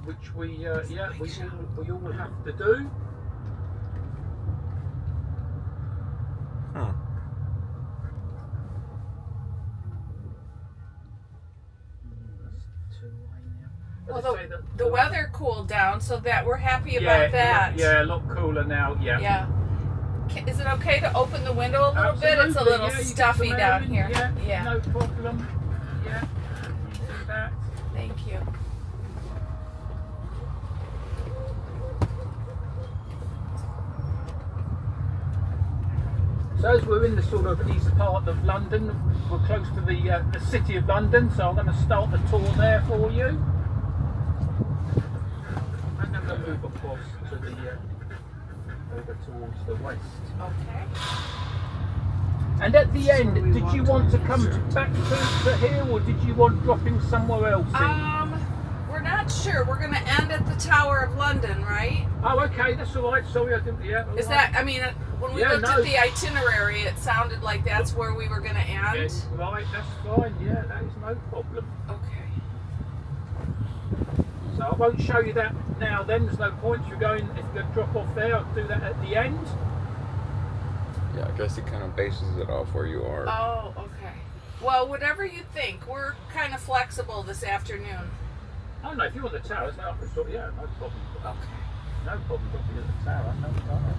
which we all have to do. Huh. Well, the weather cooled down, so that we're happy about that. Yeah, a lot cooler now. Yeah. Yeah. Is it okay to open the window a little bit? It's a little stuffy down here. Yeah. No problem. Yeah. You do that. Thank you. So as we're in the sort of east part of London, we're close to the city of London, so I'm going to start the tour there for you. And then we'll move across to the over towards the west. Okay. And at the end, did you want to come back to here, or did you want dropping somewhere else in? We're not sure. We're going to end at the Tower of London, right? Oh, okay, that's all right. Sorry, I didn't. Yeah. Is that? I mean, when we looked at the itinerary, it sounded like that's where we were going to end. Yes, right, that's fine. Yeah, that is no problem. Okay. So I won't show you that now. Then there's no point. If you're going to drop off there, I'll do that at the end. Yeah, I guess it kind of bases it off where you are. Oh, okay. Well, whatever you think. We're kind of flexible this afternoon. Oh no, if you want the tower, no problem. Okay. No problem dropping at the tower. No problem.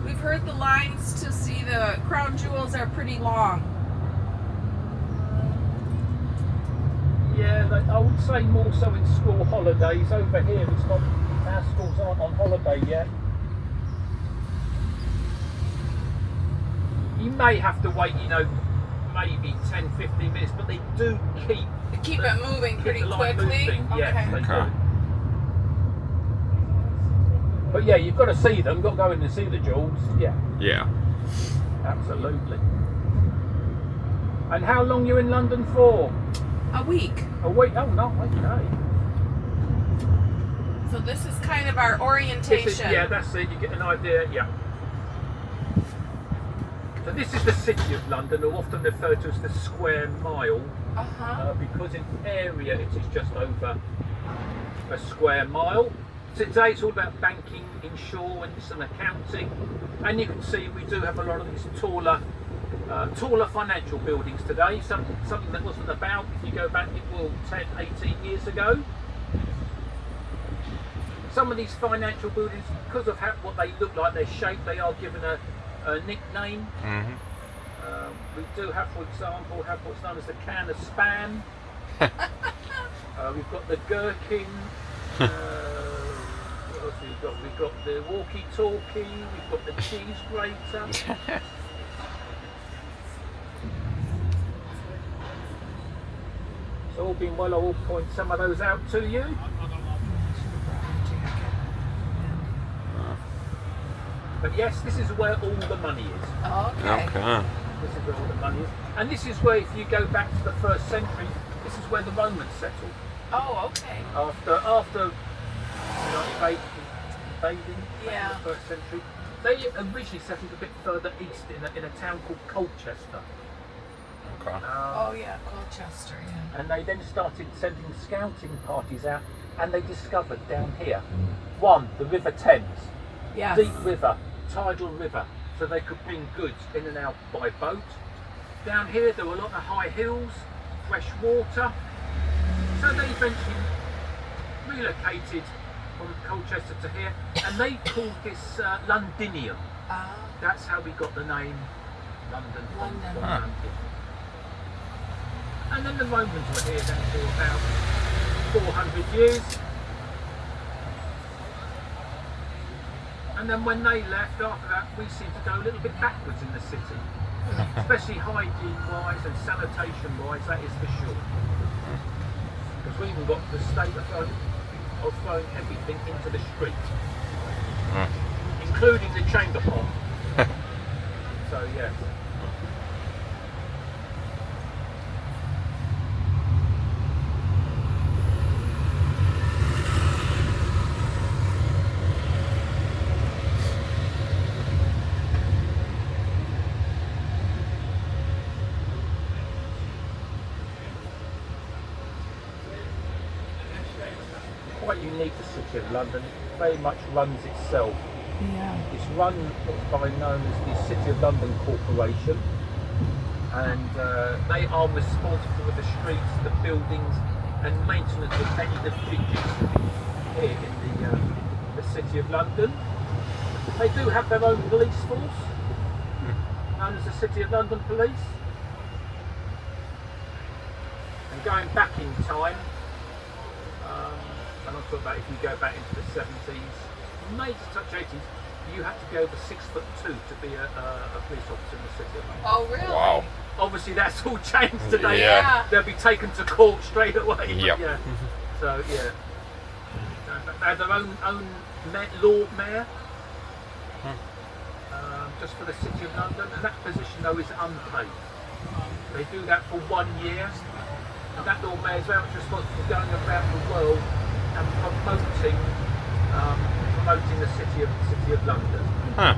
We've heard the lines to see the crown jewels are pretty long. Yeah, I would say more so in school holidays. Over here, it's not. Our schools aren't on holiday yet. You may have to wait, maybe 10-15 minutes, but they do keep it moving pretty quickly. Moving. Okay. Yes, they Okay. do. But yeah, you've got to see them. You've got to go in and see the jewels. Yeah. Yeah. Absolutely. And how long you in London for? A week. A week? Oh no, okay. So this is kind of our orientation. Yeah, that's it. You get an idea. Yeah. So this is the city of London, or often referred to as the square mile, because in area it is just over a square mile. Today it's all about banking, insurance and accounting, and you can see we do have a lot of these taller financial buildings today, something that wasn't about, if you go back 10, 18 years ago. Some of these financial buildings, because of what they look like, their shape, they are given a nickname. Mm-hmm. We do have, for example, what's known as the can of Spam. We've got the gherkin. What else have we got? We've got the walkie-talkie. We've got the cheese grater. So all being well, I will point some of those out to you. But yes, this is where all the money is. Okay. This is where all the money is. And this is where, if you go back to the 1st century, this is where the Romans settled. Oh, okay. After invading Yeah. in the 1st century. They originally settled a bit further east in a town called Colchester. Okay. Oh yeah, Colchester, yeah. And they then started sending scouting parties out, and they discovered down here, one, the River Thames, Yes. deep river, tidal river, so they could bring goods in and out by boat. Down here there were a lot of high hills, fresh water, so they eventually relocated from Colchester to here, and they called this Londinium. That's how we got the name London from London. And then the Romans were here then for about 400 years. And then when they left, after that, we seem to go a little bit backwards in the city. Especially hygiene-wise and sanitation-wise, that is for sure. Because we even got to the state of throwing everything into the street. Including the chamber pot. So, yes. quite unique, the City of London. It very much runs itself. Yeah. It's run by known as the City of London Corporation, and they are responsible for the streets, the buildings, and maintenance of any of the bridges here in the City of London. They do have their own police force, known as the City of London Police. And going back in time, and I'm talking about if you go back into the 70s, maybe to touch 80s, you had to be over 6'2" to be a police officer in the City of London. Oh, really? Wow. Obviously, that's all changed today. Yeah. They'll be taken to court straight away. Yep. Yeah. So yeah, they have their own Lord Mayor, just for the City of London, and that position though is unpaid. They do that for 1 year, and that Lord Mayor is very much responsible for going around the world and promoting the City of London. Huh.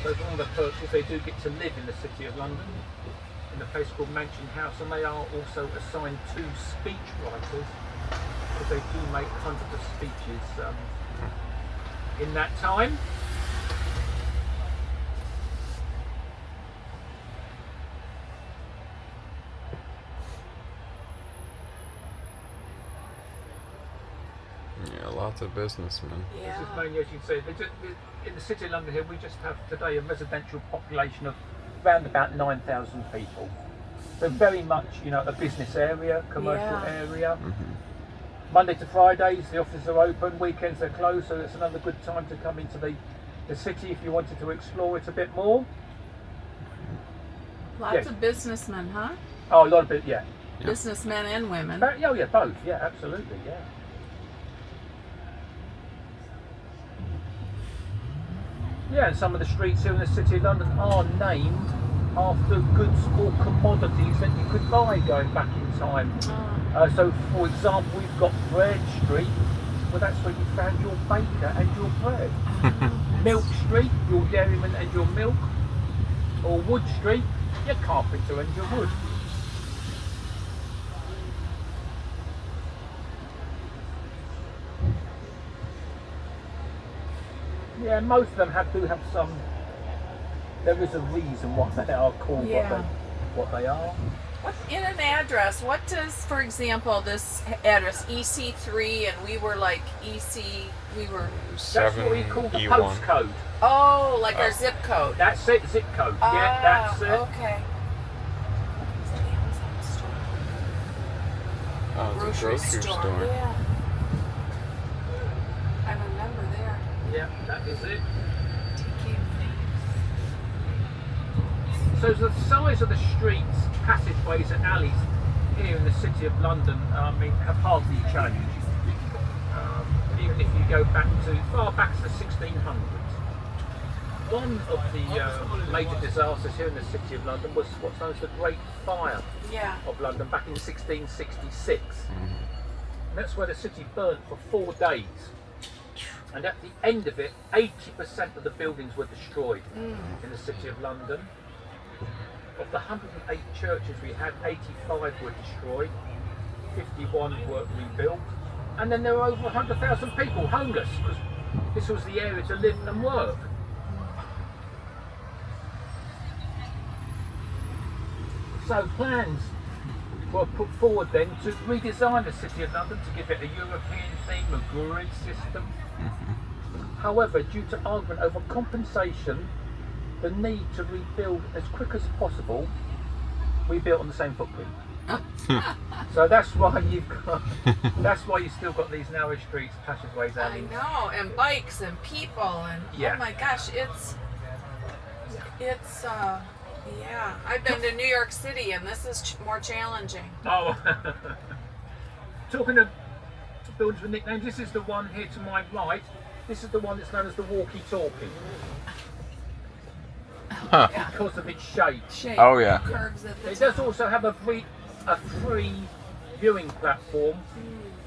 So one of the perks is they do get to live in the City of London, in a place called Mansion House, and they are also assigned 2 speech writers, because they do make hundreds of speeches in that time. Yeah, lots of businessmen. Yeah. This is mainly, as you say, in the City of London here, we just have today a residential population of around about 9,000 people. So very much, a business area, commercial area. Monday to Fridays, the offices are open, weekends are closed, so it's another good time to come into the city if you wanted to explore it a bit more. Lots of businessmen, huh? Oh, a lot of it, yeah. Businessmen and women. Oh, yeah, both, yeah, absolutely, yeah. Yeah, and some of the streets here in the City of London are named after goods or commodities that you could buy going back in time. So, for example, we've got Bread Street. Well, that's where you found your baker and your bread. Milk Street, your dairyman and your milk. Or Wood Street, your carpenter and your wood. Yeah, most of them do have some. There is a reason why they are called what they are. In an address, what does, for example, this address EC3, and we were like That's what we call the 7E1. postcode. Oh, like our zip code. That's it, zip code. Yeah, that's it. Okay. Oh, it's a grocery store. Yeah. I remember there. Yeah, that is it. So the size of the streets, passageways and alleys here in the City of London, have hardly changed. Even if you go back far back to the 1600s. One of the major disasters here in the City of London was what's known as the Great Fire of London back in 1666. And that's where the city burnt for 4 days. And at the end of it, 80% of the buildings were destroyed in the City of London. Of the 108 churches we had, 85 were destroyed, 51 were rebuilt, and then there were over 100,000 people homeless, because this was the area to live and work. So plans were put forward then to redesign the City of London to give it a European theme, a grid system. However, due to argument over compensation, the need to rebuild as quick as possible, we built on the same footprint. So that's why you've still got these narrow streets, passageways, alleys. I know, and bikes and people, and oh my gosh, it's I've been to New York City, and this is more challenging. Oh, talking of buildings with nicknames, this is the one here to my right. This is the one that's known as the walkie-talkie. Because of its shape. Oh yeah. Curves at the It does also have a free viewing platform,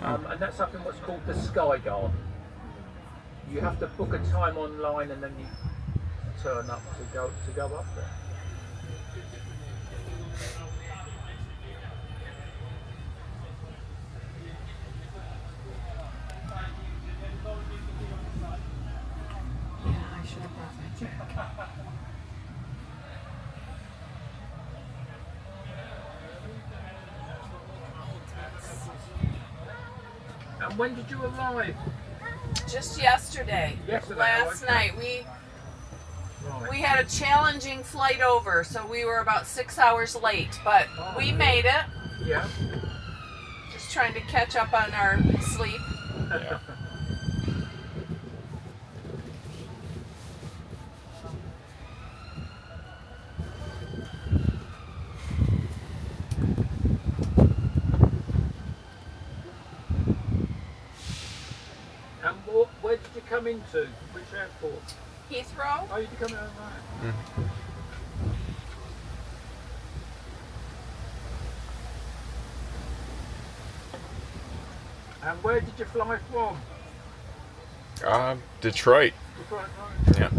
and that's up in what's called the Sky Garden. You have to book a time online, and then you turn up to go up there. Yeah, I should have brought my jacket. And when did you arrive? Just yesterday. Yesterday, Last okay. night. Right. We had a challenging flight over, so we were about 6 hours late, but we made it. Yeah. Just trying to catch up on our sleep. Yeah. And where did you come into? Which airport? Heathrow? Oh, you did come out right. And where did you fly from? Detroit. Right, right. Yeah.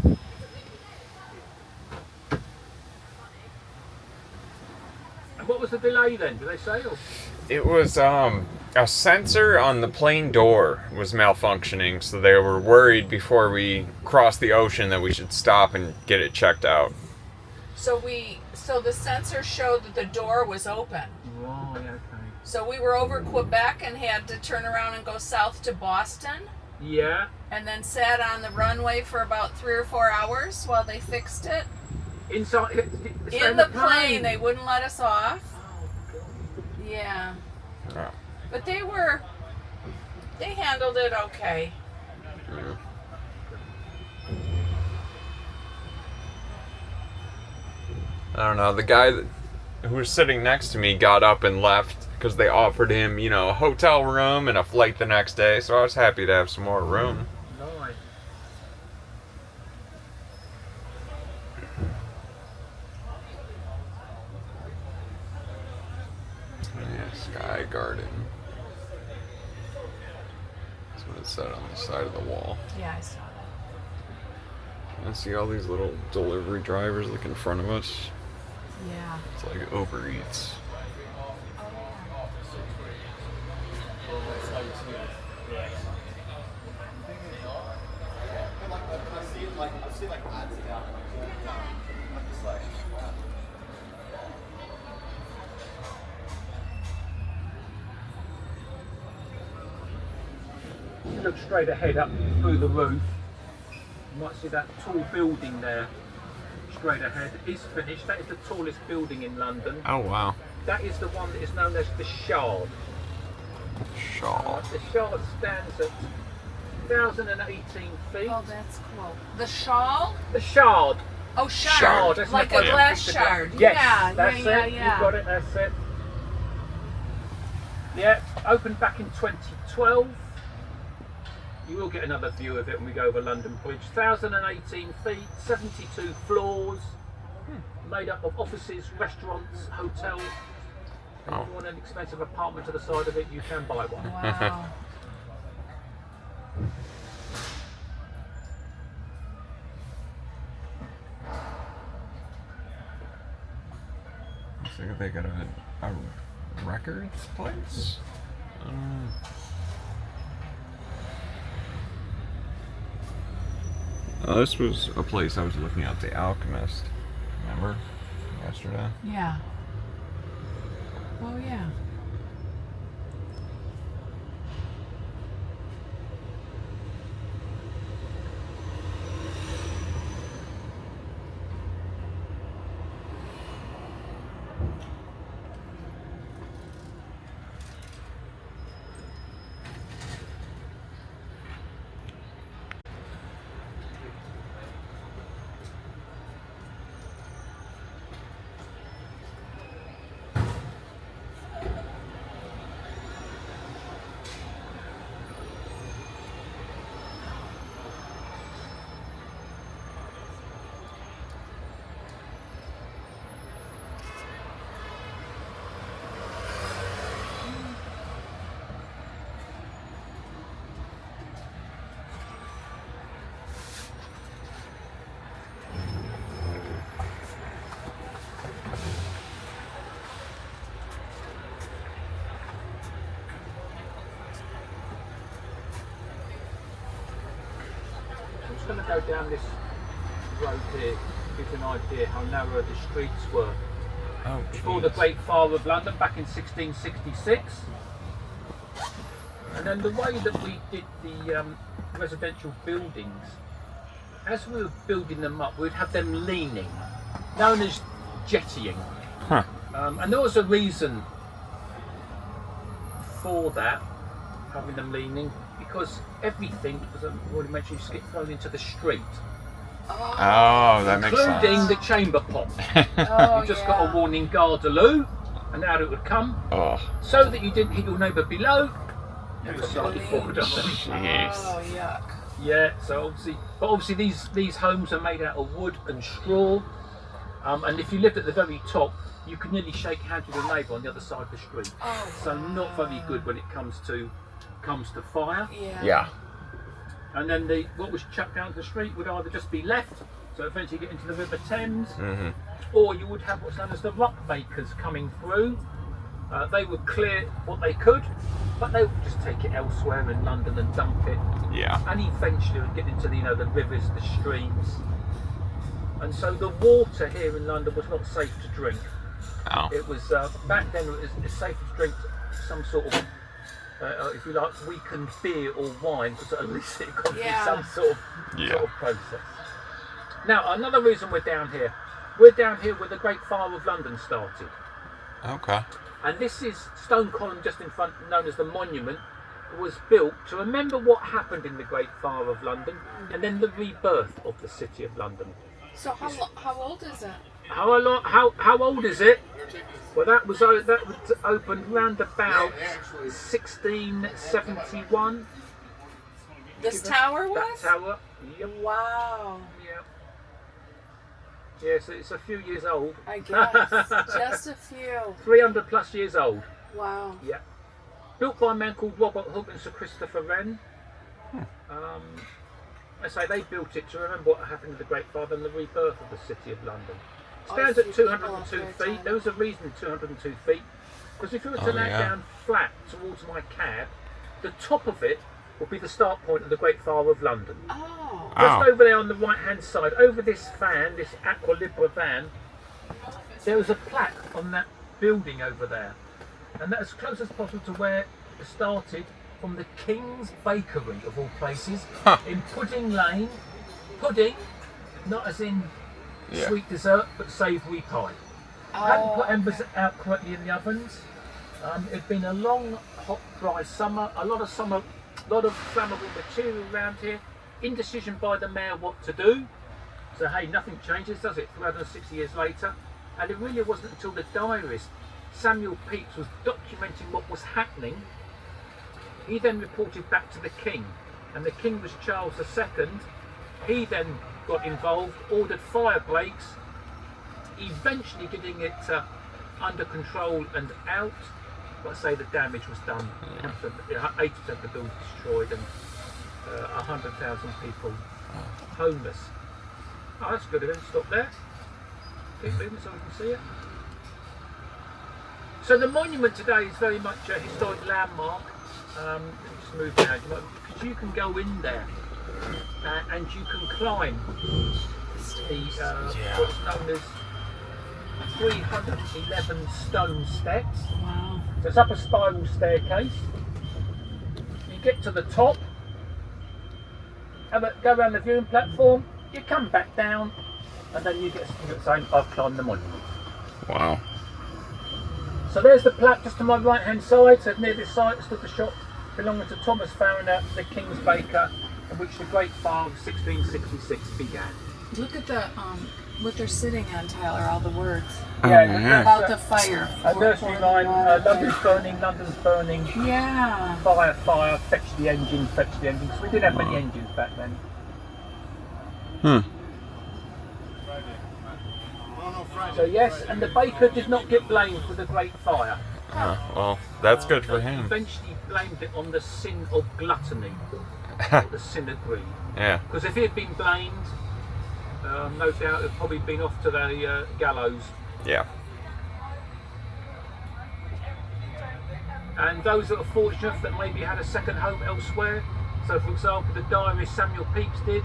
And what was the delay then? Did they say? Or? It was a sensor on the plane door was malfunctioning, so they were worried before we crossed the ocean that we should stop and get it checked out. So the sensor showed that the door was open. Right, okay. So we were over Quebec and had to turn around and go south to Boston, Yeah. and then sat on the runway for about 3 or 4 hours while they fixed it. Inside In the plane, they wouldn't let us off. Oh, God. Yeah. Oh. But they handled it okay. Yeah. I don't know. The guy who was sitting next to me got up and left because they offered him, a hotel room and a flight the next day. So I was happy to have some more room. Nice. Yeah, Sky Garden. That's what it said on the side of the wall. Yeah, I saw that. I see all these little delivery drivers like in front of us. Yeah. It's like Uber Eats. If you look straight ahead up through the roof, you might see that tall building there. Straight ahead is finished. That is the tallest building in London. Oh wow. That is the one that is known as the Shard. Shawl. The Shard stands at 1,018 feet. Oh, that's cool. The shawl? The Shard. Oh, shard. Shard, isn't Like it? a glass shard. Yes, Yeah, that's yeah, it. yeah. You've got it, that's it. Yeah, opened back in 2012. You will get another view of it when we go over London Bridge. 1,018 feet, 72 floors, made up of offices, restaurants, hotels. If you want an expensive apartment to the side of it, you can buy one. Wow. Looks like they got a records place. This was a place I was looking at, The Alchemist. Remember? Yesterday. Yeah. Oh, yeah. just going to go down this road here to give you an idea how narrow the streets were. Oh, Before the Great Fire of London back in 1666. And then the way that we did the residential buildings, as we were building them up, we'd have them leaning, known as jettying. Huh. And there was a reason for that, having them leaning, because everything, as I already mentioned, used to get thrown into the street. Oh, that makes including sense. the chamber pot. Oh, You just got a warning Gardaloo, and out it would come, Oh, so that you didn't hit your neighbour below. It was slightly forward up. jeez. Oh, yuck. Yeah, so obviously these homes are made out of wood and straw, and if you lived at the very top, you could nearly shake hands with your neighbour on the other side of the street. Oh, So not very good when it comes to fire. Yeah. Yeah. And then what was chucked down to the street would either just be left, so eventually get into the River Thames, or you would have what's known as the rock makers coming through. They would clear what they could, but they would just take it elsewhere in London and dump it. Yeah. And eventually it would get into the rivers, the streams. And so the water here in London was not safe to drink. Oh. It was, back then it was safe to drink some sort of, if you like, weakened beer or wine, because at least it got through some sort of process. Now, another reason we're down here where the Great Fire of London started. Okay. And this is stone column just in front, known as the Monument, was built to remember what happened in the Great Fire of London and then the rebirth of the City of London. So how old is it? How old is it? Well, that was opened round about 1671. This tower That was? tower. Yep. Wow. Yep. Yeah, so it's a few years old. I guess. Just a few. 300 plus years old. Wow. Yeah. Built by a man called Robert Hooke and Sir Christopher Wren. I say they built it to remember what happened to the Great Fire and the rebirth of the City of London. Stands at 202 feet. There was a reason 202 feet. Because if you were to lay down flat towards my cab, the top of it would be the start point of the Great Fire of London. Oh. Just over there on the right hand side, over this fan, this Aqua Libra van, there was a plaque on that building over there. And that's as close as possible to where it started, from the King's Bakery of all places, in Pudding Lane. Pudding, not as in sweet dessert, but savoury pie. Hadn't put embers out correctly in the ovens. It'd been a long, hot, dry summer. A lot of flammable material around here. Indecision by the mayor what to do. So hey, nothing changes, does it? 360 years later. And it really wasn't until the diarist Samuel Pepys was documenting what was happening. He then reported back to the king, and the king was Charles II. He then got involved, ordered fire breaks, eventually getting it under control and out. But I say the damage was done. 80% of the building destroyed, and 100,000 people homeless. Oh, that's good of him. Stop there. Keep moving so we can see it. So the monument today is very much a historic landmark. Just move down, because you can go in there and you can climb what's known as 311 stone steps. Wow. So it's up a spiral staircase. You get to the top, go around the viewing platform, you come back down, and then you get saying, I've climbed the monument. Wow. So there's the plaque just to my right hand side. So near this site stood the shop belonging to Thomas Fariner, the King's Baker, in which the Great Fire of 1666 began. Look at the what they're sitting on, Tyler. All the words That's about the fire. a nursery line. London's burning, London's burning. Yeah. Fire, fire, fetch the engine, fetch the engine. So we didn't have many engines back then. So yes, and the baker did not get blamed for the Great Fire. Well, that's good for He him. eventually blamed it on the sin of gluttony, or the sin of greed. Yeah. Because if he had been blamed, no doubt he'd probably been off to the gallows. Yeah. And those that are fortunate that maybe had a second home elsewhere, so for example the diarist Samuel Pepys did,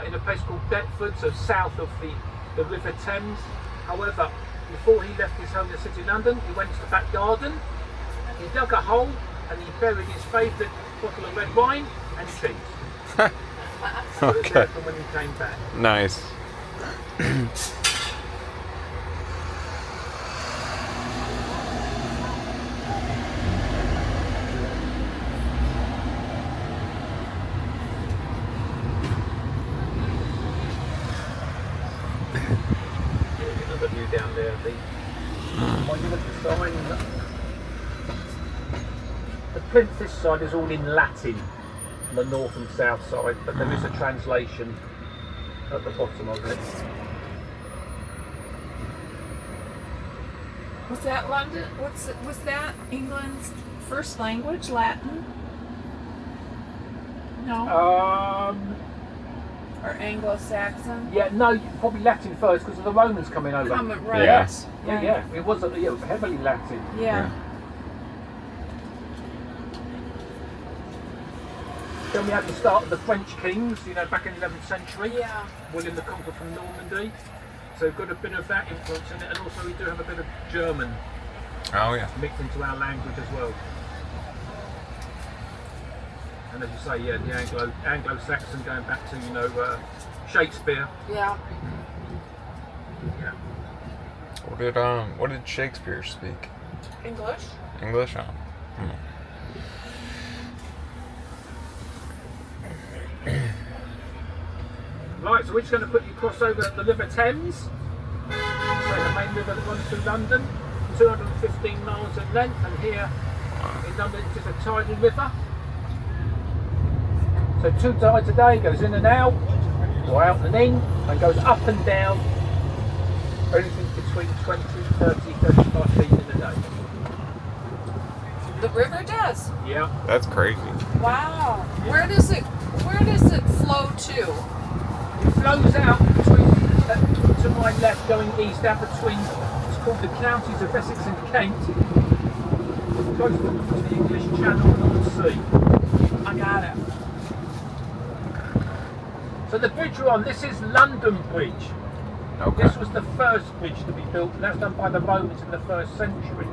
in a place called Deptford, so south of the River Thames. However, before he left his home in the City of London, he went to the back garden, he dug a hole, and he buried his favourite bottle of red wine and cheese. So it was there from when he came back. Nice. Another view down there. When you look at the sign, the plinth this side is all in Latin, the north and south side, but there is a translation at the bottom of it. Was that London? Was that England's first language, Latin? No. Or Anglo-Saxon? Yeah, no, probably Latin first because of the Romans coming over. Right. Yes. Yeah. It was heavily Latin. Yeah. Then we had the start of the French kings, back in the 11th century. Yeah. William the Conqueror from Normandy. So we've got a bit of that influence in it, and also we do have a bit of German Oh yeah. mixed into our language as well. And as you say, yeah, the Anglo-Saxon going back to, Shakespeare. Yeah. Yeah. What did Shakespeare speak? English? English? Oh. Right, so we're just going to quickly cross over the River Thames. So the main river that runs through London, 215 miles in length, and here in London it's just a tidal river. So two tides a day, goes in and out, or out and in, and goes up and down, anything between 20, 30, 35 feet in a day. The river does. Yeah. That's crazy. Wow. Where does it flow to? It flows out between, to my left going east, out between, it's called the counties of Essex and Kent, close to the English Channel and North Sea. I got it. So the bridge we're on, this is London Bridge. Okay. This was the first bridge to be built, and that's done by the Romans in the 1st century.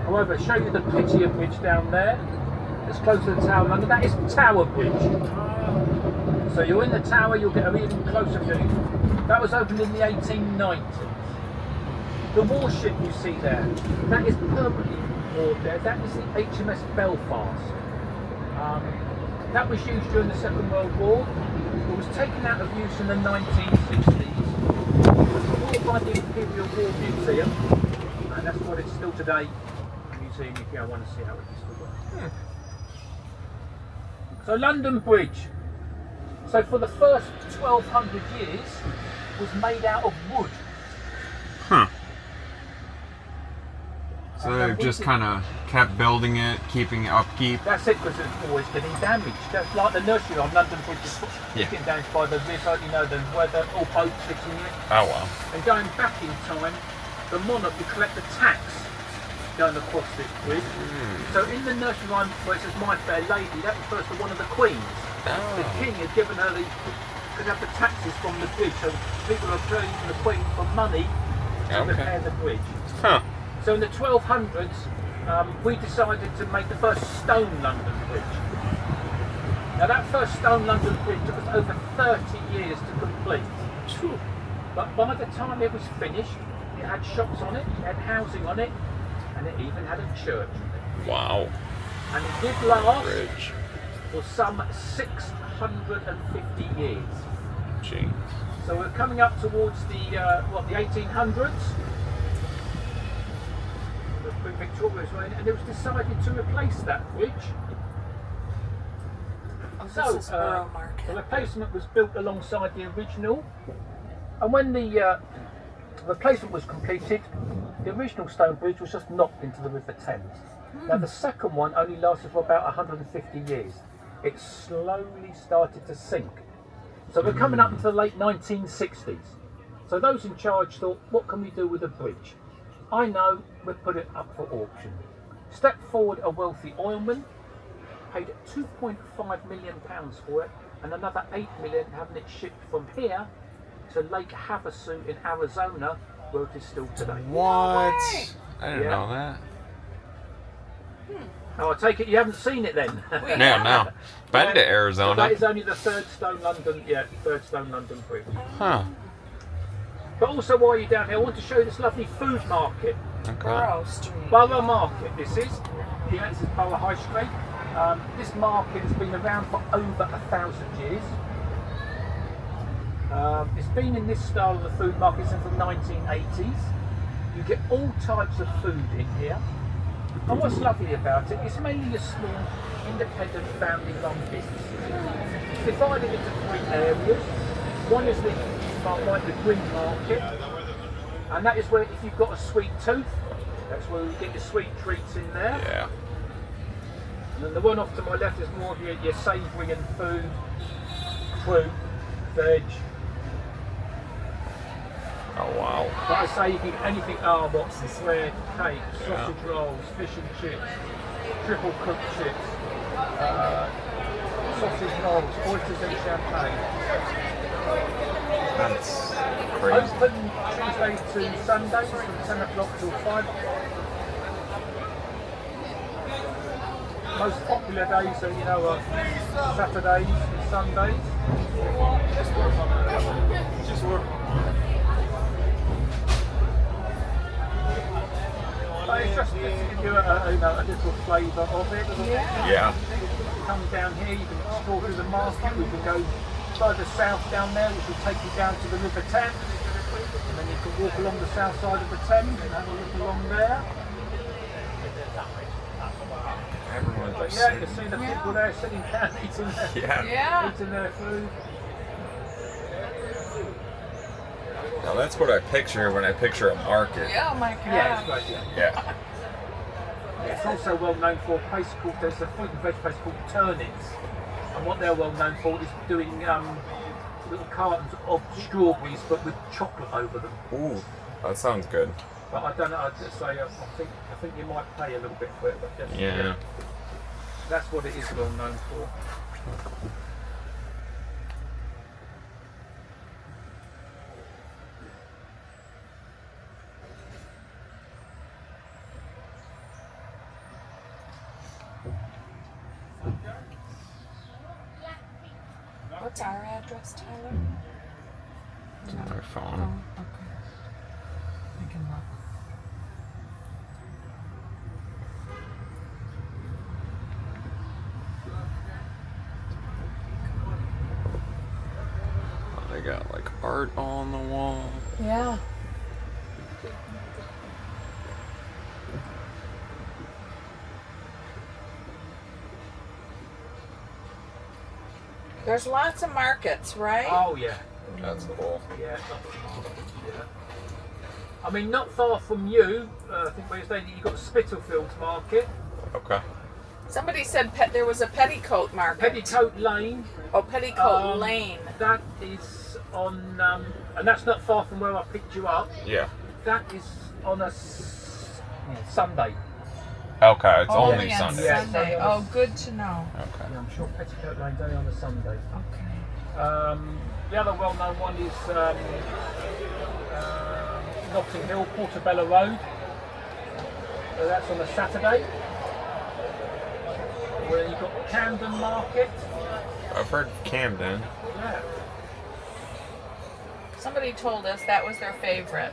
However, I'll show you the prettier bridge down there. It's close to the Tower of London. That is Tower Bridge. So you're in the tower, you'll get an even closer view. That was opened in the 1890s. The warship you see there, that is permanently moored there. That is the HMS Belfast. That was used during the Second World War. It was taken out of use in the 1960s. It was bought by the Imperial War Museum, and that's what it's still today. A museum if you want to see how it used to work. So London Bridge. So for the first 1200 years was made out of wood. Huh. So they've just kind of kept building it, keeping it upkeep. That's it, because it's always getting damaged. Just like the nursery on London Bridge is getting damaged by the river, the weather, or boats hitting it. Oh wow. And going back in time, the monarch would collect the tax going across this bridge. So in the nursery rhyme where it says My Fair Lady, that refers to one of the queens. The king had given her could have the taxes from the bridge, so people are turning to the queen for money to repair the bridge. Huh. So in the 1200s, we decided to make the first stone London Bridge. Now that first stone London Bridge took us over 30 years to complete. But by the time it was finished, it had shops on it, it had housing on it, and it even had a church on it. Wow. And it did last Bridge. for some 650 years. Gee. So we're coming up towards the 1800s. The Queen Victoria's reign, and it was decided to replace that bridge. This is Borough Market. The replacement was built alongside the original, and when the replacement was completed, the original stone bridge was just knocked into the River Thames. Now the second one only lasted for about 150 years. It slowly started to sink. So we're coming up into the late 1960s. So those in charge thought, what can we do with a bridge? I know, we'll put it up for auction. Stepped forward a wealthy oilman, paid £2.5 million for it, and another 8 million having it shipped from here to Lake Havasu in Arizona, where it is still today. What? way. I didn't Yeah. know that. Oh, I take it you haven't seen it then? No. Been to That Arizona. is only the third Stone London Bridge. Huh. But also while you're down here, I want to show you this lovely food market. Okay. Borough Street. Borough Market, this is. Yeah, this is Borough High Street. This market has been around for over 1,000 years. It's been in this style of the food market since the 1980s. You get all types of food in here. And what's lovely about it, it's mainly a small, independent, family-run business. It's divided into 3 areas. One is the green market, and that is where, if you've got a sweet tooth, that's where you get your sweet treats in there. Yeah. And then the one off to my left is more of your savoury and food, fruit, veg. Oh wow. Like I say, you can get anything, boxes, bread, cake, sausage rolls, fish and chips, triple cooked chips, sausage rolls, oysters and champagne. That's crazy. Open Tuesday to Sundays from 10 o'clock till 5. Most popular days are, Saturdays and Sundays. But it's just to give you a little flavour of it. Yeah. Come down here, you can explore through the market. We can go further south down there, which will take you down to the River Thames. And then you can walk along the south side of the Thames and have a look along there. Everyone's But just yeah, you can see the people there sitting down Yeah. eating their food. Now that's what I picture when I picture a market. Yeah, oh my God. Yeah, it's great, yeah. Yeah. It's also well known for a place called, there's a fruit and veg place called Turnings. And what they're well known for is doing little cartons of strawberries but with chocolate over them. Ooh, that sounds good. But I don't know, I'd just say, I think you might pay a little bit for it, but just, Yeah. that's what it is well known for. What's our address, Tyler? It's on my Oh, phone. okay. I can look. They got like art on the wall. Yeah. There's lots of markets, right? Oh yeah, That's cool. yeah. I mean, not far from you, I think where you're staying, you've got Spitalfields Market, Okay. Somebody said there was a petticoat market. Petticoat Lane. Oh, Petticoat Um, Lane. That is on, and that's not far from where I picked you up. Yeah. That is on a Sunday. Okay, it's Oh, only on Sunday. Yeah. Sunday. Oh, good to know. Okay. Yeah, I'm sure Petticoat Lane's only on a Sunday. Okay. The other well-known one is Notting Hill, Portobello Road. So that's on a Saturday. Where you've got Camden Market. I've heard Camden. Yeah. Somebody told us that was their favorite.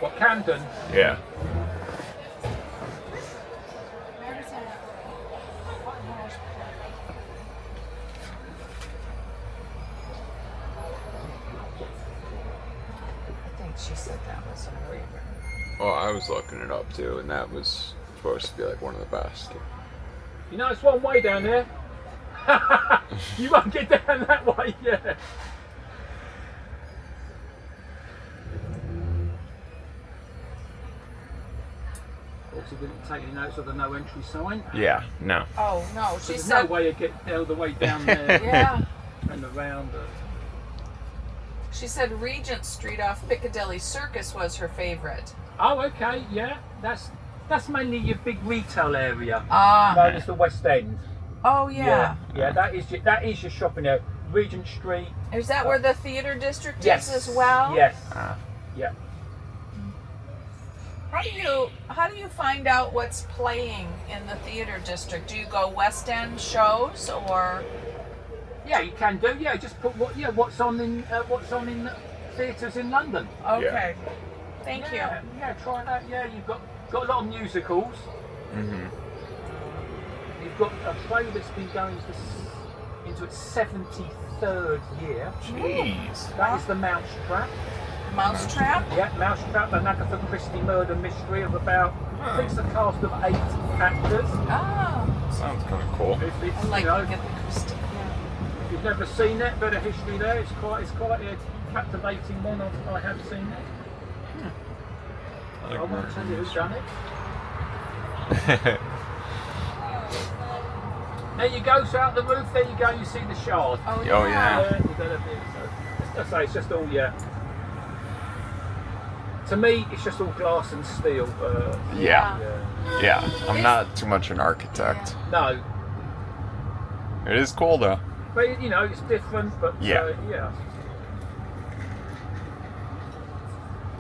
Well, Camden. Yeah. I think she said that was her favorite. Well, I was looking it up too, and that was supposed to be like one of the best. You know, it's one way down there. You won't get down that way, yeah. Also, didn't take any notes of the no entry sign. Yeah. No. Oh no, So she there's said. no way to get all the way down there Yeah. and around. She said Regent Street off Piccadilly Circus was her favorite. Oh, okay, yeah. That's mainly your big retail area. Ah. Known as the West End. Oh yeah. Yeah, that is your shopping area. Regent Street. Is that where the theater district Yes. is as well? Yes. Ah. Yeah. How do you find out what's playing in the theater district? Do you go West End shows or? Yeah, you can do. Yeah, just put what's on in theatres in London. Okay. Thank you. Yeah, try that. Yeah, you've got a lot of musicals. Mm-hmm. You've got a play that's been going into its 73rd year. Jeez. That is The Mousetrap. Mousetrap? Yeah, Mousetrap, an Agatha Christie murder mystery of about, I think it's a cast of 8 actors. Oh. Sounds kind of cool. It's, I like you know, Agatha Christie. if you've never seen it, bit of history there. It's quite a captivating one. I have seen it. I won't tell you who's done it. There you go, so out the roof, there you go, you see the Shard. Oh, Oh, yeah. You got a bit, so, I say, it's just all, yeah. To me, it's just all glass and steel. Yeah. Yeah. Yeah. I'm not too much an architect. No, It is cool though. but you know, it's different, but Yeah. yeah.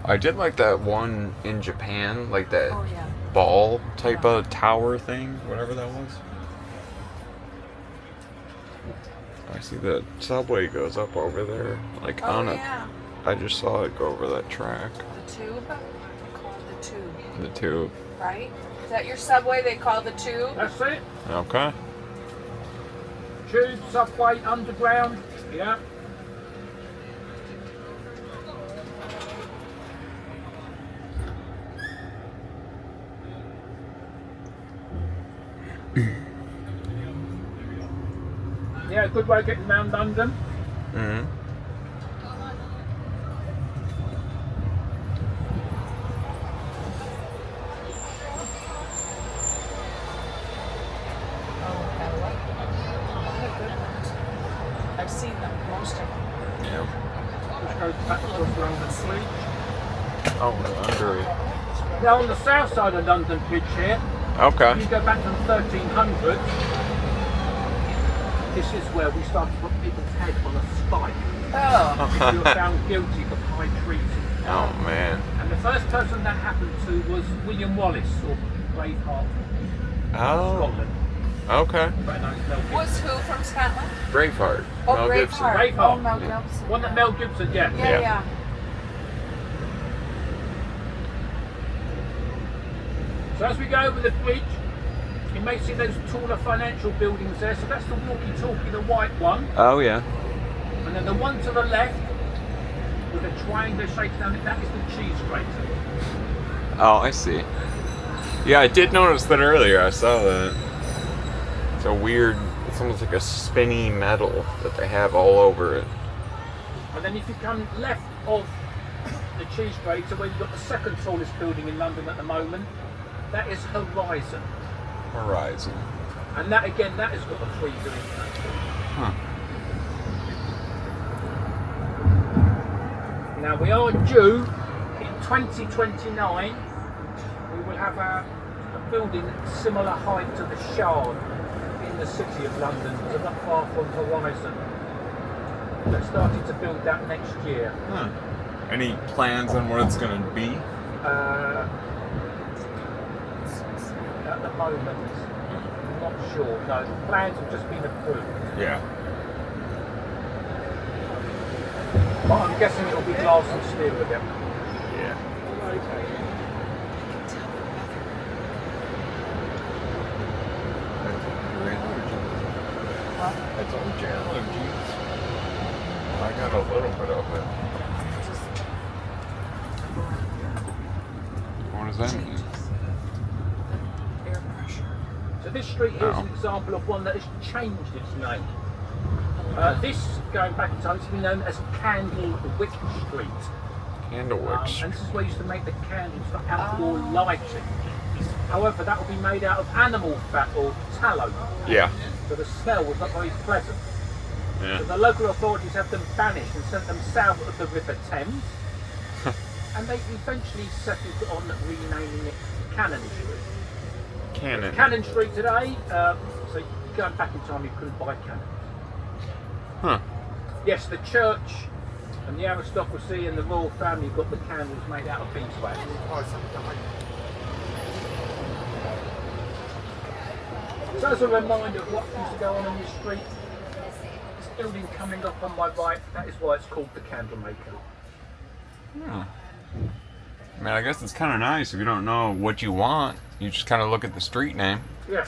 I did like that one in Japan, like that Oh yeah. ball type of tower thing, whatever that was. I see the subway goes up over there, like Oh on it. yeah. I just saw it go over that track. The tube. They call it the tube, The tube. right? Is that your subway? They call the tube. That's it. Okay. Tube, subway, underground. Yeah. Yeah, good way of getting around London. Mm-hmm. Oh, I like them. They're good ones. I've seen them, most of them. Yeah. Which goes back across London Bridge. Oh, under it. Now on the south side of London Bridge here, Okay. if you go back to the 1300s, this is where we started to put people's head on a spike Oh. if you were found guilty of high treason. Oh man. And the first person that happened to was William Wallace, or Braveheart, Oh. Scotland. Okay. Better known as Mel Gibson. Was who from Scotland? Braveheart. Oh, Mel Gibson. Braveheart. Braveheart. Oh, Mel Gibson. One that Mel Gibson, yeah. Yeah, Yeah. yeah. So as we go over the bridge, you may see those taller financial buildings there. So that's the walkie-talkie, the white one. Oh yeah. And then the one to the left, with a triangular shape down it, that is the cheese grater. Oh, I see. Yeah, I did notice that earlier. I saw that. It's a weird. It's almost like a spinny metal that they have all over it. And then if you come left of the cheese grater, where you've got the second tallest building in London at the moment, that is Horizon. Horizon. And that again, that has got a freezer in it. Huh. Now we are due in 2029. We will have a building similar height to the Shard in the city of London, so not far from Horizon. They're starting to build that next year. Huh. Any plans on what it's gonna be? At the moment, not sure. No, the plans have just been approved. Yeah. But I'm guessing it'll be glass and steel again. Yeah. That's all geology. I got a little bit of it. What does that mean? Air pressure. So this street here is Oh. an example of one that has changed its name. This, going back in time, has been known as Candlewick Street. Candlewick. And this is where you used to make the candles for outdoor lighting. However, that would be made out of animal fat or tallow, Yeah. so the smell was not very pleasant. Yeah. So the local authorities had them banished and sent them south of the River Thames, and they eventually settled on renaming it Cannon Street. Cannon. Cannon Street today, so going back in time, you couldn't buy cannons. Huh. Yes, the church and the aristocracy and the royal family got the candles made out of beeswax. So as a reminder of what used to go on in the street, this building coming up on my right, that is why it's called the Candle Maker. Hmm. I mean, I guess it's kind of nice if you don't know what you want. You just kind of look at the street name. Yeah.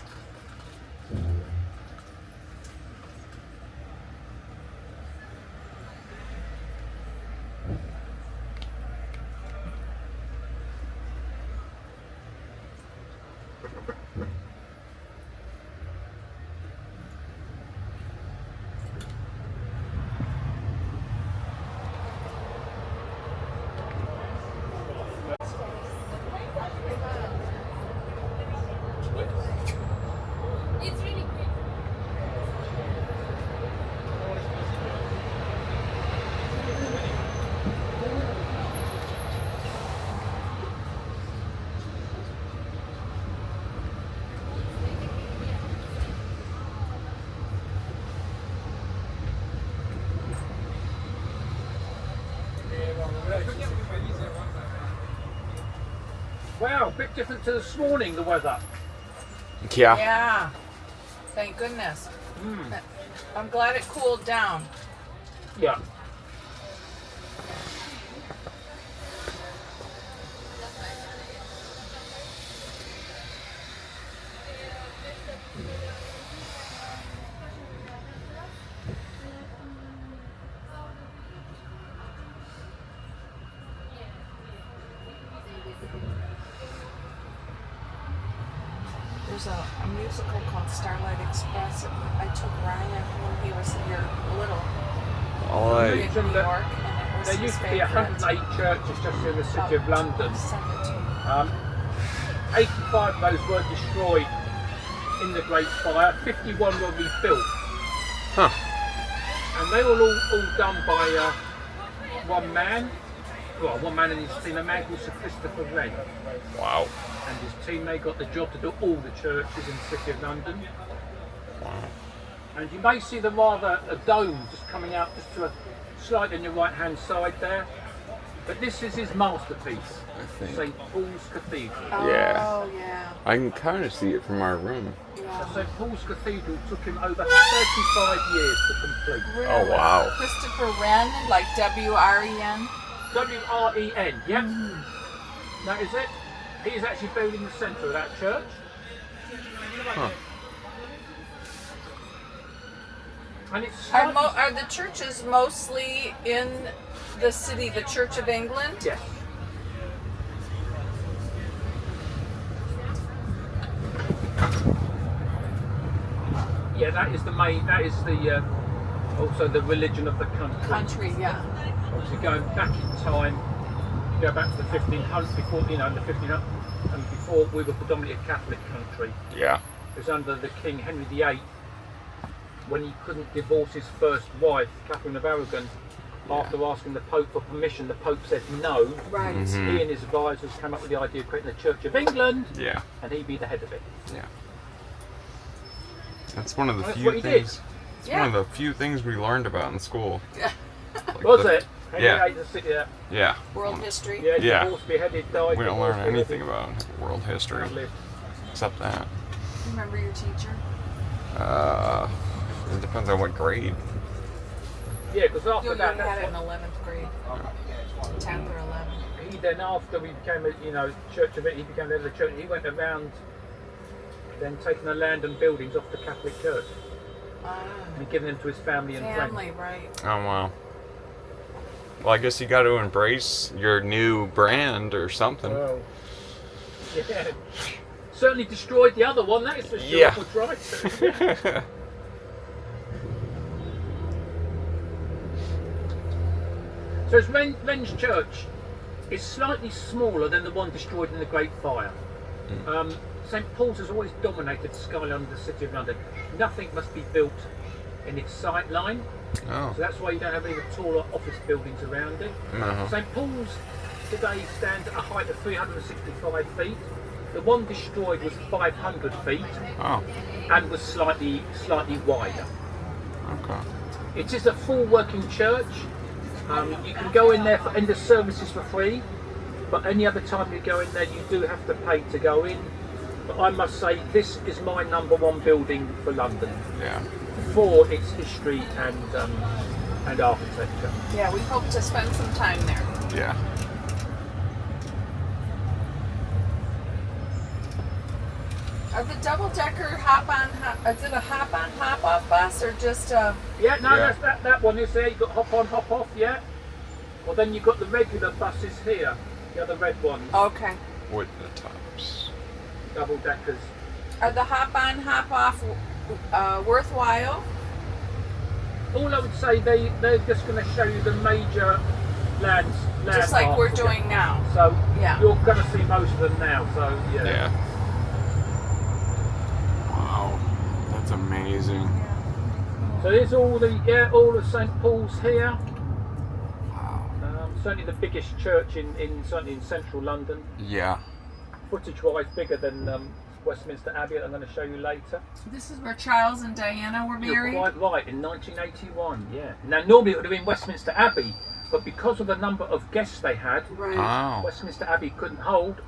It's really great. Wow, bit different to this morning, the weather. Yeah. Yeah. Thank goodness. I'm glad it cooled down. Yeah. There's a musical called Starlight Express. I took Ryan when he was here little All in right. New York, and it was There his used to be favorite. 108 churches just in the city of London. Send it to you. 85 of those were destroyed in the Great Fire. 51 were rebuilt. Huh. And they were all done by one man. Well, one man and his team, a man called Sir Christopher Wren. Wow. And his team, they got the job to do all the churches in the city of London. Wow. And you may see the rather a dome just coming out just to a slightly on your right hand side there. But this is his masterpiece, I think. St. Paul's Cathedral. Yeah. Oh, yeah. I can kind of see it from our room. Yeah. St. Paul's Cathedral took him over 35 years to complete. Really? Oh, wow. Christopher Wren, like W-R-E-N? W-R-E-N, yep. That is it. He's actually buried in the centre of that church. Huh. And it's Are the churches mostly in the city, the Church of England? yes. Yeah, that is the main. That is the also the religion of the country. Country, yeah. Obviously, going back in time, go back to the 1500s. Before in the 1500s, and before we were predominantly a Catholic country. Yeah. It was under the King Henry VIII when he couldn't divorce his first wife, Catherine of Aragon. After asking the Pope for permission, the Pope said no. Right. He and his advisors came up with the idea of creating the Church of England, Yeah. and he'd be the head of it. Yeah. That's one of the That's few what he things. did. It's Yeah. one of the few things we learned about in school. Like Was the- it? Henry Yeah. VIII, yeah. Yeah. World history. Yeah, Yeah. divorced, beheaded, died. We don't learn divorced, anything beheaded, about world history outlived. except that. Remember your teacher? It depends on what grade. Yeah, because after You that, had it in that's 11th grade. 10th or 11th. what, he then after we became a Church of it, he became the head of the church. He went around then taking the land and buildings off the Catholic Church and giving them to his family and friends. Family, right. Oh wow. Well, I guess you got to embrace your new brand or something. Well, yeah. Certainly destroyed the other one, that is for sure. Yeah. We'll try to. So it's Wren's Church is slightly smaller than the one destroyed in the Great Fire. St Paul's has always dominated the skyline of the City of London. Nothing must be built in its sight line, Oh. so that's why you don't have any of the taller office buildings around it. Uh-huh. St Paul's today stands at a height of 365 feet. The one destroyed was 500 feet Oh. and was slightly wider. Okay. It is a full working church. You can go in there for end of services for free, but any other time you go in there, you do have to pay to go in. But I must say, this is my number one building for London Yeah. for its history and architecture. Yeah, we hope to spend some time there. Yeah. Are the double-decker is it a hop-on, hop-off bus or just a... Yeah, no, Yeah. that one is there. You've got hop on, hop off, yeah. Well, then you've got the regular buses here, the other red ones, Okay. With the tops. double deckers. Are the hop-on, hop-off worthwhile? All I would say, they're just going to show you the major lands. Just like we're landmarks. doing now. So Yeah. you're going to see most of them now. So yeah. Yeah. Wow. That's amazing. So there's all the St Paul's here. Wow. Certainly the biggest church certainly in central London. Yeah. Footage-wise, bigger than Westminster Abbey. That I'm going to show you later. This is where Charles and Diana were married? You're quite right. In 1981. Yeah. Now normally it would have been Westminster Abbey, but because of the number of guests they had, Right. Oh. Westminster Abbey couldn't hold.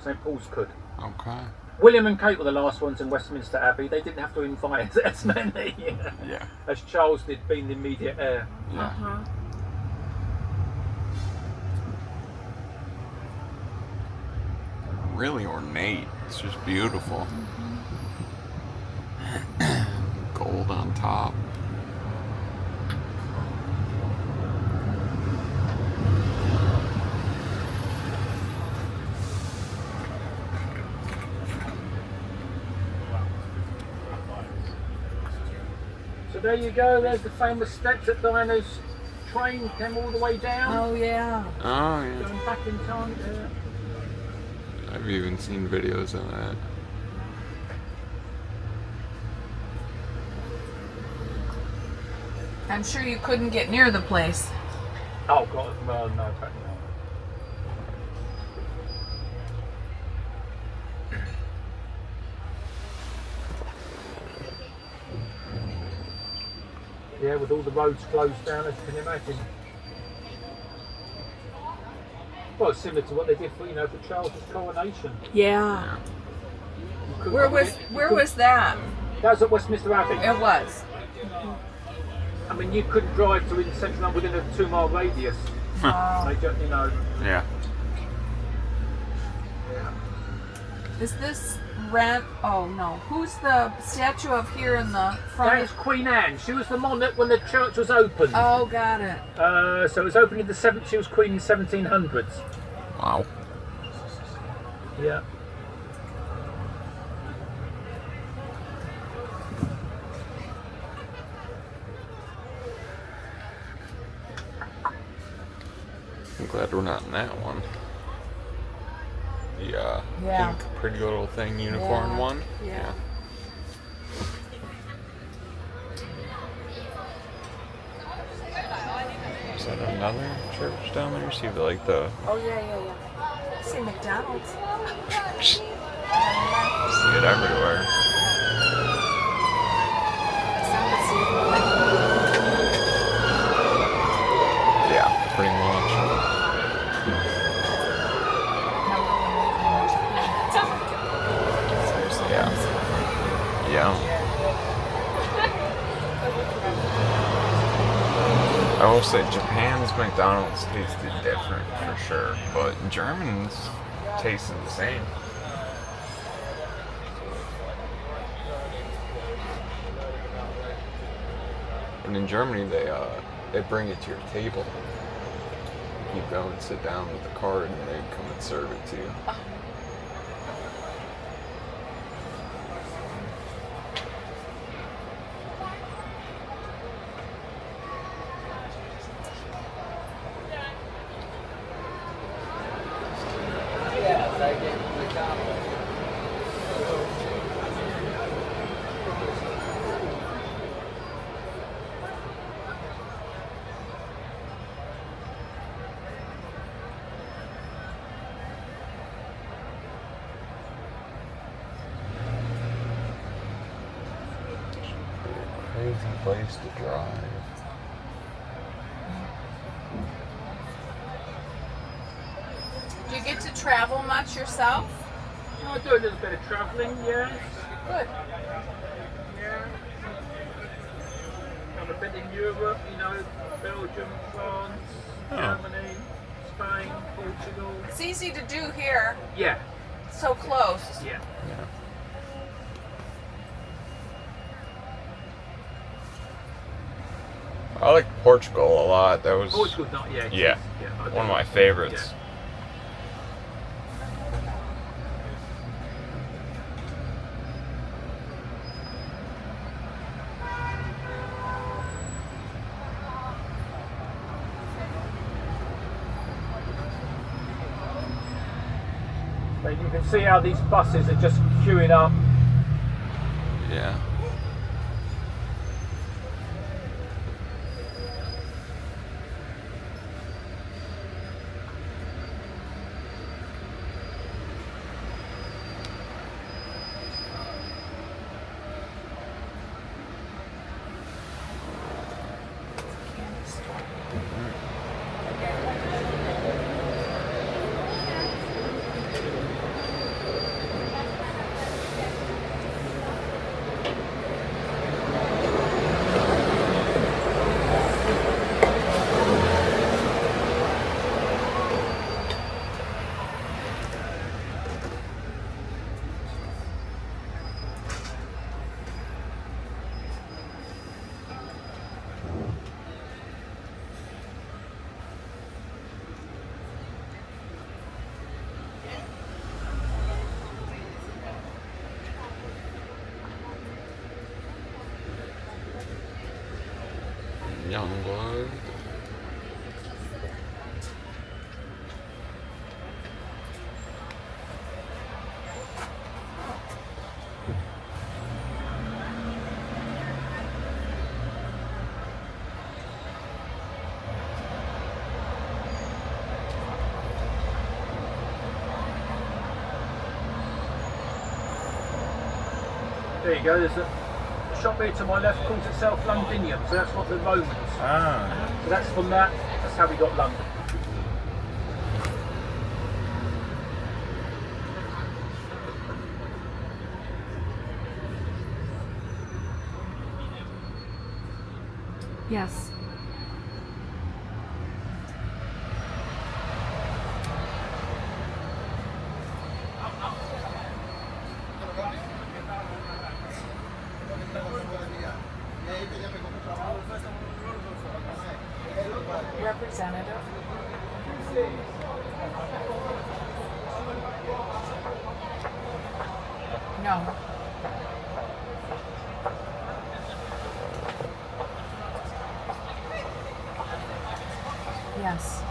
St Paul's could. Okay. William and Kate were the last ones in Westminster Abbey. They didn't have to invite as many Yeah. as Charles did, being the immediate heir. Yeah. Uh-huh. Really ornate. It's just beautiful. Gold on top. So there you go. There's the famous steps that Diana's train came all the way down. Oh, yeah. Oh yeah. Going back in time. I've even seen videos of that. I'm sure you couldn't get near the place. Oh God, well no, apparently not. Yeah, with all the roads closed down, as you can imagine. Well, similar to what they did for for Charles's coronation. Yeah. You couldn't- Where you couldn't- was that? That was at Westminster Abbey. It was. I mean, you couldn't drive to in central London within a 2-mile radius. They just, Yeah. Is this Ren? Oh no. Who's the statue of here in the front? That's Queen Anne. She was the monarch when the church was opened. Oh, got it. So it was opened in the she was queen in 1700s. Wow. Yeah. I'm glad we're not in that one. The Yeah. pink pretty little thing unicorn Yeah. one. Yeah. Is that another church down there? See like the Oh yeah. I see McDonald's. see it everywhere. Yeah, pretty much. Yeah. Yeah. I will say Japan's McDonald's tasted different for sure, but German's tasted the same. And in Germany, they bring it to your table. You go and sit down with the card, and they come and serve it to you. Crazy place to drive. Do you get to travel much yourself? I do a little bit of travelling, yes. Good. Yeah. I've a bit in Europe, Belgium, France, Germany, Spain, Portugal. It's easy to do here. Yeah, So close. yeah. Yeah. I like Portugal a lot. That was Portugal's not, yeah. Yeah. I do. one of my favorites. Yeah. But you can see how these buses are just queuing up. Yeah. Youngblood. There you go, there's a shop here to my left calls itself Londinium, so that's what the Romans. Ah. So that's from that's how we got London. Yes. Representative. No. Yes.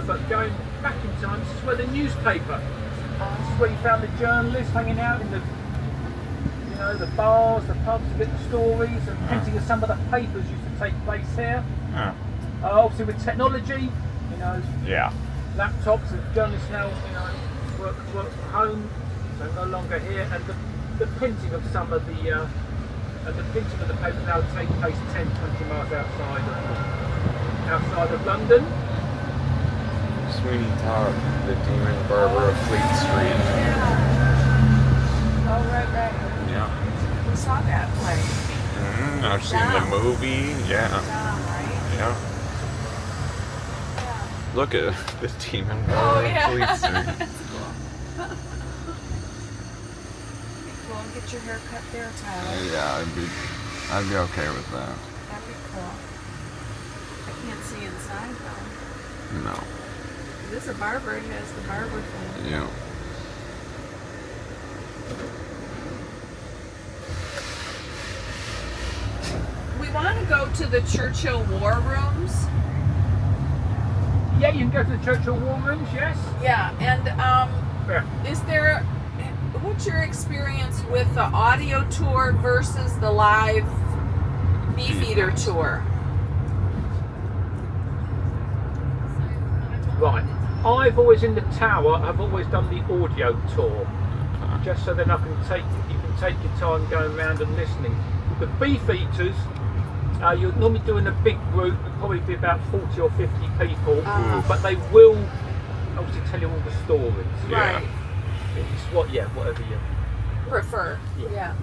But going back in time, this is where the newspaper. This is where you found the journalists hanging out in the bars, the pubs to get the stories, and printing of some of the papers used to take place here. Obviously with technology, Yeah. laptops, and journalists now, work from home, so no longer here, and the printing of some of the printing of the papers now take place 10, 20 miles outside of London. Sweeney Todd, the Demon Barber of Fleet Street. Oh, right. Yeah. We saw that play. I've seen the movie. Yeah. Right? Yeah. Look at the Demon Oh, Barber yeah. of Fleet Street. Cool. Get your hair cut there, Tyler. Yeah, I'd be okay with that. That'd be cool. I can't see inside though. No. This is a barber. It has the barber thing. Yeah. We want to go to the Churchill War Rooms. Yeah, you can go to the Churchill War Rooms, yes. Yeah, and Yeah. is there? What's your experience with the audio tour versus the live Beefeater tour? Right. I've always in the tower. I've always done the audio tour, just so then you can take your time going around and listening. The Beefeaters, you're normally doing a big group, it'll probably be about 40 or 50 people, but they will obviously tell you all the stories. Yeah. Right. It's whatever you. Prefer. Yeah. Yeah.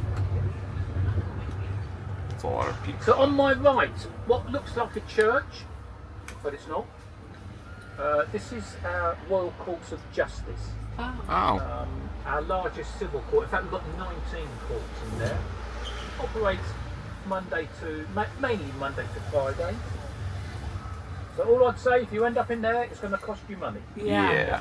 It's a lot of people. So on my right, what looks like a church, but it's not. This is our Royal Courts of Justice, Oh. our largest civil court. In fact, we've got 19 courts in there. Operates mainly Monday to Friday. So all I'd say, if you end up in there, it's going to cost you money. Yeah. Yeah.